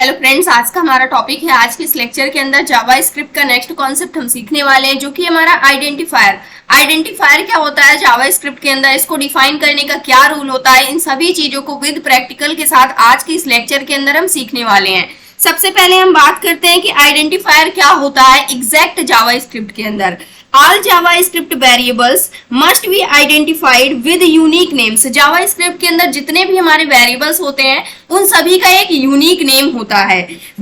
Hello friends, आज का हमारा टॉपिक है। आज के इस लेक्चर के अंदर जावा स्क्रिप्ट का नेक्स्ट कॉन्सेप्ट हम सीखने वाले हैं, जो कि हमारा आइडेंटिफायर। आइडेंटिफायर क्या होता है जावा स्क्रिप्ट के अंदर, इसको डिफाइन करने का क्या रूल होता है, इन सभी चीजों को विद प्रैक्टिकल के साथ आज के इस लेक्चर के अंदर हम सीखने वाले हैं। सबसे पहले हम बात करते हैं कि आइडेंटिफायर क्या होता है एग्जैक्ट जावा स्क्रिप्ट के अंदर। All JavaScript variables must be identified with unique names। JavaScript के अंदर जितने भी हमारे variables होते हैं उन सभी का एक यूनिक नेम होता है।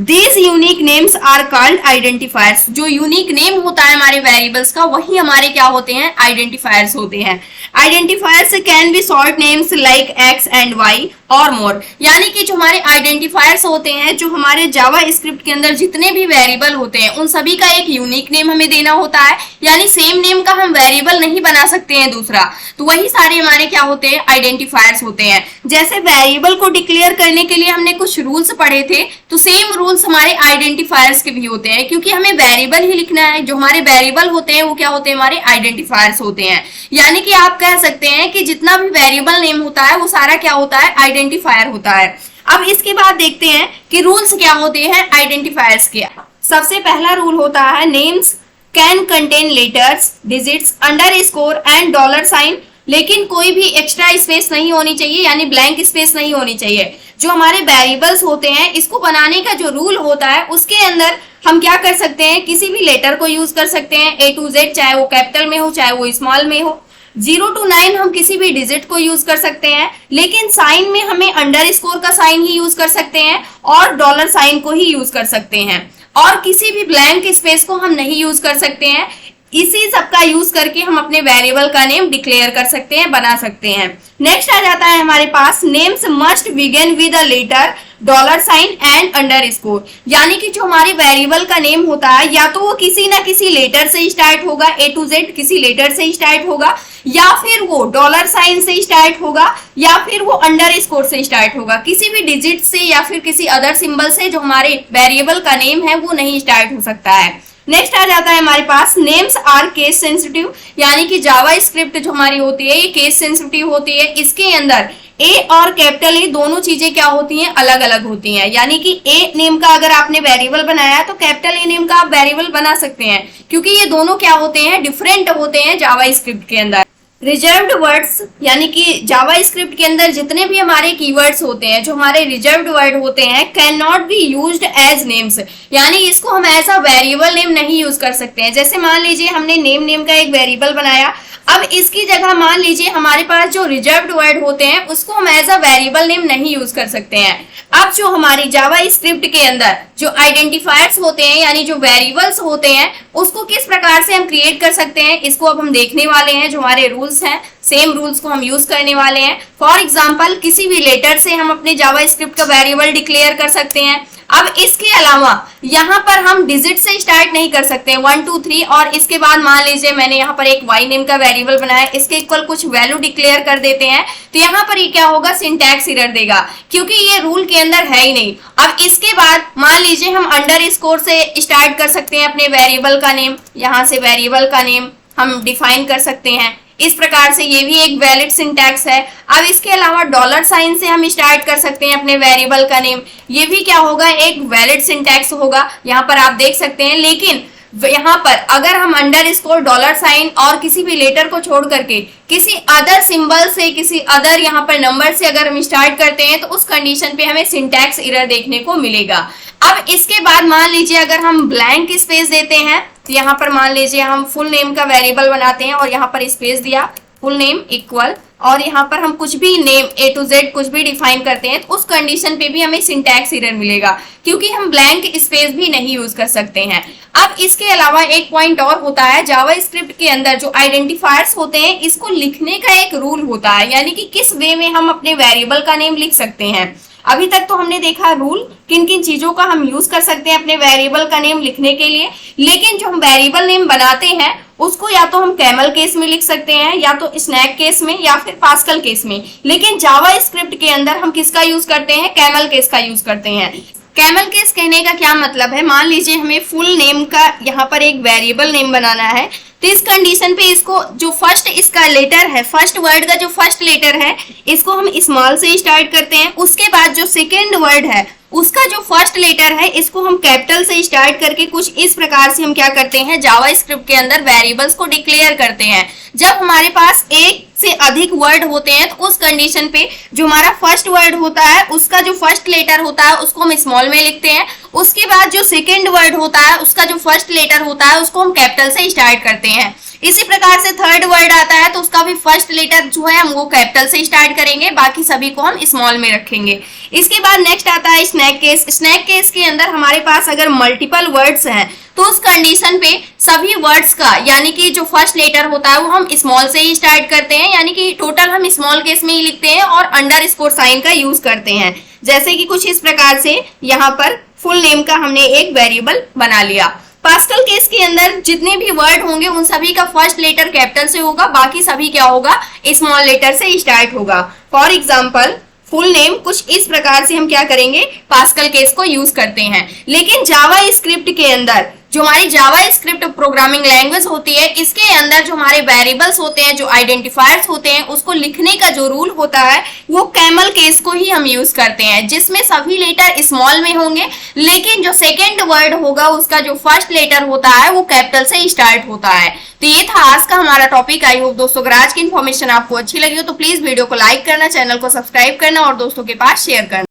These unique names are called identifiers। जो यूनिक नेम होता है हमारे variables का, वही हमारे क्या होते हैं, identifiers होते हैं। Identifiers can be short names like X and Y और मोर। यानी कि जो हमारे आइडेंटिफायर्स होते हैं, जो हमारे जावा स्क्रिप्ट के अंदर जितने भी वेरिएबल होते हैं उन सभी का एक यूनिक नेम हमें देना होता है। यानी सेम नेम का हम वेरिएबल नहीं बना सकते हैं दूसरा, तो वही सारे हमारे क्या होते हैं, आइडेंटिफायर्स होते हैं। जैसे वेरिएबल को डिक्लेयर करने के लिए हमने कुछ रूल्स पढ़े थे, तो सेम रूल्स हमारे आइडेंटिफायर्स के भी होते हैं, क्योंकि हमें वेरिएबल ही लिखना है। जो हमारे वेरिएबल होते हैं वो क्या होते हैं, हमारे आइडेंटिफायर्स होते हैं। यानी कि आप कह सकते हैं कि जितना भी वेरिएबल नेम होता है वो सारा क्या होता है, आइडेंटिफायर होता है। अब इसके बाद देखते हैं कि रूल्स क्या होते हैं आइडेंटिफायर्स के। सबसे पहला रूल होता है names can contain letters, digits, underscore and dollar sign, लेकिन कोई भी एक्स्ट्रा स्पेस नहीं होनी चाहिए, यानी ब्लैंक स्पेस नहीं होनी चाहिए। जो हमारे वेरिएबल्स होते हैं, इसको बनाने का जो रूल होता है उसके अंदर हम क्या कर सकते हैं, किसी भी लेटर को यूज कर सकते हैं, A to Z, चाहे वो कैपिटल में हो चाहे वो स्मॉल में हो। 0 to 9 हम किसी भी डिजिट को यूज कर सकते हैं, लेकिन साइन में हमें अंडरस्कोर का साइन ही यूज कर सकते हैं और डॉलर साइन को ही यूज कर सकते हैं, और किसी भी ब्लैंक स्पेस को हम नहीं यूज कर सकते हैं। इसी सब का यूज करके हम अपने वेरिएबल का नेम डिक्लेयर कर सकते हैं, बना सकते हैं। नेक्स्ट आ जाता है हमारे पास names must begin with a letter, dollar sign and underscore. यानी कि जो हमारे वेरिएबल का नेम होता है, या तो वो किसी ना किसी लेटर से स्टार्ट होगा, A to Z किसी लेटर से स्टार्ट होगा, या फिर वो डॉलर साइन से स्टार्ट होगा, या फिर वो अंडरस्कोर से स्टार्ट होगा। किसी भी डिजिट से या फिर किसी अदर सिंबल से जो हमारे वेरिएबल का नेम है वो नहीं स्टार्ट हो सकता है। नेक्स्ट आ जाता है हमारे पास नेम्स आर केस सेंसिटिव। यानी कि जावा स्क्रिप्ट जो हमारी होती है ये केस सेंसिटिव होती है। इसके अंदर ए और कैपिटल ए दोनों चीजें क्या होती हैं, अलग अलग होती हैं। यानी कि ए नेम का अगर आपने वेरिएबल बनाया है तो कैपिटल ए नेम का आप वेरिएबल बना सकते हैं, क्योंकि ये दोनों क्या होते हैं, डिफरेंट होते हैं जावा स्क्रिप्ट के अंदर। रिजर्व्ड वर्ड्स, यानी कि जावा स्क्रिप्ट के अंदर जितने भी हमारे कीवर्ड्स होते हैं, जो हमारे रिजर्व्ड वर्ड होते हैं, can not be used as names. यानी इसको हम एज अ वेरिएबल नेम नहीं यूज कर सकते हैं। जैसे मान लीजिए हमने नेम का एक वेरिएबल बनाया, अब इसकी जगह मान लीजिए हमारे पास जो रिजर्व्ड वर्ड होते हैं उसको हम एज अ वेरिएबल नेम नहीं यूज कर सकते हैं। अब जो हमारी जावा स्क्रिप्ट के अंदर जो आइडेंटिफायर्स होते हैं, यानी जो वेरिएबल्स होते हैं, उसको किस प्रकार से हम क्रिएट कर सकते हैं, इसको अब हम देखने वाले हैं। जो हमारे रूल्स हैं, सेम रूल्स को हम यूज करने वाले हैं। फॉर एग्जांपल, किसी भी लेटर से हम अपने जावा स्क्रिप्ट का वेरिएबल डिक्लेयर कर सकते हैं। अब इसके अलावा यहाँ पर हम डिजिट से स्टार्ट नहीं कर सकते 1 2 3, और इसके बाद मान लीजिए मैंने यहाँ पर एक y नेम का वेरिएबल बनाया, इसके इक्वल कुछ वैल्यू डिक्लेयर कर देते हैं, तो यहाँ पर ये क्या होगा, सिंटैक्स एरर देगा, क्योंकि ये रूल के अंदर है ही नहीं। अब इसके बाद मान लीजिए हम अंडरस्कोर से स्टार्ट कर सकते हैं अपने वेरिएबल का नेम। यहाँ से वेरिएबल का नेम हम डिफाइन कर सकते हैं इस प्रकार से, ये भी एक वैलिड सिंटैक्स है। अब इसके अलावा डॉलर साइन से हम स्टार्ट कर सकते हैं अपने वेरिएबल का नेम, ये भी क्या होगा, एक वैलिड सिंटैक्स होगा, यहाँ पर आप देख सकते हैं। लेकिन यहाँ पर अगर हम अंडरस्कोर, डॉलर साइन और किसी भी लेटर को छोड़ करके किसी अदर सिंबल से, किसी अदर यहाँ पर नंबर से अगर हम स्टार्ट करते हैं, तो उस कंडीशन पे हमें सिंटैक्स एरर देखने को मिलेगा। अब इसके बाद मान लीजिए अगर हम ब्लैंक स्पेस देते हैं, तो यहाँ पर मान लीजिए हम फुल नेम का वेरिएबल बनाते हैं और यहाँ पर स्पेस दिया, फुल नेम इक्वल, और यहाँ पर हम कुछ भी नेम A to Z कुछ भी डिफाइन करते हैं, तो उस कंडीशन पे भी हमें सिंटैक्स एरर मिलेगा, क्योंकि हम ब्लैंक स्पेस भी नहीं यूज कर सकते हैं। अब इसके अलावा एक पॉइंट और होता है, जावा स्क्रिप्ट के अंदर जो आइडेंटिफायर्स होते हैं इसको लिखने का एक रूल होता है, यानी कि किस वे में हम अपने वेरिएबल का नेम लिख सकते हैं। अभी तक तो हमने देखा रूल, किन किन चीजों का हम यूज कर सकते हैं अपने वेरिएबल का नेम लिखने के लिए, लेकिन जो हम वेरिएबल नेम बनाते हैं उसको या तो हम कैमल केस में लिख सकते हैं, या तो स्नैक केस में, या फिर पास्कल केस में। लेकिन जावा स्क्रिप्ट के अंदर हम किसका यूज करते हैं, कैमल केस का यूज करते हैं। कैमल केस कहने का क्या मतलब है, मान लीजिए हमें फुल नेम का यहाँ पर एक वेरिएबल नेम बनाना है, तो इस कंडीशन पे इसको जो फर्स्ट इसका लेटर है, फर्स्ट वर्ड का जो फर्स्ट लेटर है, इसको हम स्मॉल से स्टार्ट करते हैं। उसके बाद जो सेकेंड वर्ड है उसका जो फर्स्ट लेटर है इसको हम कैपिटल से स्टार्ट करके कुछ इस प्रकार से हम क्या करते हैं, जावा स्क्रिप्ट के अंदर वेरिएबल्स को डिक्लेयर करते हैं। जब हमारे पास एक से अधिक वर्ड होते हैं तो उस कंडीशन पे जो हमारा फर्स्ट वर्ड होता है उसका जो फर्स्ट लेटर होता है उसको हम स्मॉल में लिखते हैं। उसके बाद जो सेकेंड वर्ड होता है उसका जो फर्स्ट लेटर होता है उसको हम कैपिटल से स्टार्ट करते हैं। इसी प्रकार से थर्ड वर्ड आता है तो उसका भी फर्स्ट लेटर जो है हम वो कैपिटल से स्टार्ट करेंगे, बाकी सभी को हम स्मॉल में रखेंगे। इसके बाद नेक्स्ट आता है स्नैक केस। स्नैक केस के अंदर हमारे पास अगर मल्टीपल वर्ड्स हैं तो उस कंडीशन पे सभी वर्ड्स का यानी कि जो फर्स्ट लेटर होता है वो हम स्मॉल से ही स्टार्ट करते हैं, यानी कि टोटल हम स्मॉल केस में ही लिखते हैं और अंडरस्कोर साइन का यूज करते हैं। जैसे कि कुछ इस प्रकार से यहाँ पर फुल नेम का हमने एक वेरिएबल बना लिया। पास्कल केस के अंदर जितने भी वर्ड होंगे उन सभी का फर्स्ट लेटर कैपिटल से होगा, बाकी सभी क्या होगा, स्मॉल लेटर से स्टार्ट होगा। फॉर एग्जाम्पल फुल नेम कुछ इस प्रकार से हम क्या करेंगे, पास्कल केस को यूज करते हैं। लेकिन जावा स्क्रिप्ट के अंदर जो हमारी जावा स्क्रिप्ट प्रोग्रामिंग लैंग्वेज होती है इसके अंदर जो हमारे वेरिएबल्स होते हैं, जो आइडेंटिफायर्स होते हैं, उसको लिखने का जो रूल होता है वो कैमल केस को ही हम यूज करते हैं, जिसमें सभी लेटर स्मॉल में होंगे लेकिन जो सेकेंड वर्ड होगा उसका जो फर्स्ट लेटर होता है वो कैपिटल से स्टार्ट होता है। तो ये था आज का हमारा टॉपिक। आई होप दोस्तों अगर आज की इन्फॉर्मेशन आपको अच्छी लगी हो तो प्लीज वीडियो को लाइक करना, चैनल को सब्सक्राइब करना और दोस्तों के पास शेयर करना।